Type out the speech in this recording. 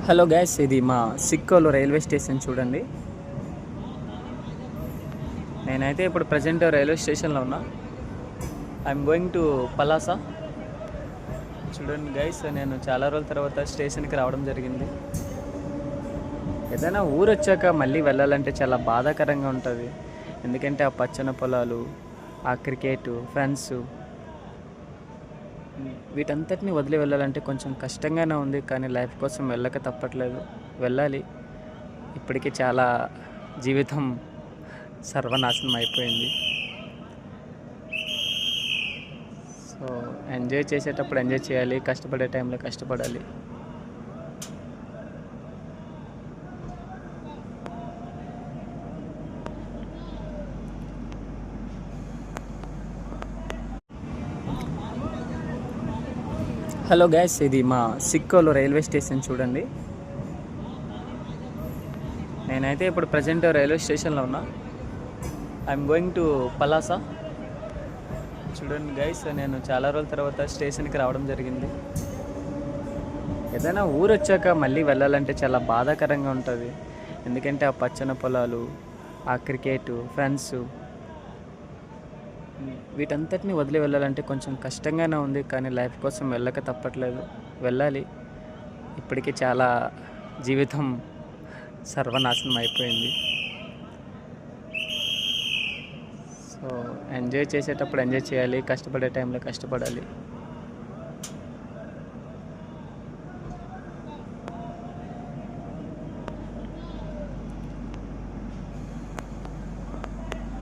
Hello gas, ఇది మా Sikkolu railway station చూడండి. నేనైతే ఇప్పుడు ప్రజెంట్ రైల్వే స్టేషన్లో ఉన్నా. I'm going to Palasa. చూడండి గైస్, నేను చాలా రోజుల తర్వాత స్టేషన్కి రావడం జరిగింది. ఏదైనా ఊరు వచ్చాక మళ్ళీ వెళ్ళాలంటే చాలా బాధాకరంగా ఉంటుంది. ఎందుకంటే ఆ పచ్చని పొలాలు, ఆ క్రికెట్, ఫ్రెండ్స్, వీటంతటిని వదిలి వెళ్ళాలంటే కొంచెం కష్టంగానే ఉంది. కానీ లైఫ్ కోసం వెళ్ళక తప్పట్లేదు, వెళ్ళాలి. ఇప్పటికీ చాలా జీవితం సర్వనాశనం అయిపోయింది. సో ఎంజాయ్ చేసేటప్పుడు ఎంజాయ్ చేయాలి, కష్టపడే టైంలో కష్టపడాలి. హలో గ్యాస్, ఇది మా సిక్కోలు రైల్వే స్టేషన్ చూడండి. నేనైతే ఇప్పుడు ప్రజెంట్ రైల్వే స్టేషన్లో ఉన్నా. I'm going to Palasa. చూడండి గైస్, నేను చాలా రోజుల తర్వాత స్టేషన్కి రావడం జరిగింది. ఏదైనా ఊరు వచ్చాక మళ్ళీ వెళ్ళాలంటే చాలా బాధాకరంగా ఉంటుంది. ఎందుకంటే ఆ పచ్చని పొలాలు, ఆ క్రికెట్, ఫ్రెండ్స్, వీటంతటిని వదిలి వెళ్ళాలంటే కొంచెం కష్టంగానే ఉంది. కానీ లైఫ్ కోసం వెళ్ళక తప్పట్లేదు, వెళ్ళాలి. ఇప్పటికీ చాలా జీవితం సర్వనాశనం అయిపోయింది. సో ఎంజాయ్ చేసేటప్పుడు ఎంజాయ్ చేయాలి, కష్టపడే టైంలో కష్టపడాలి.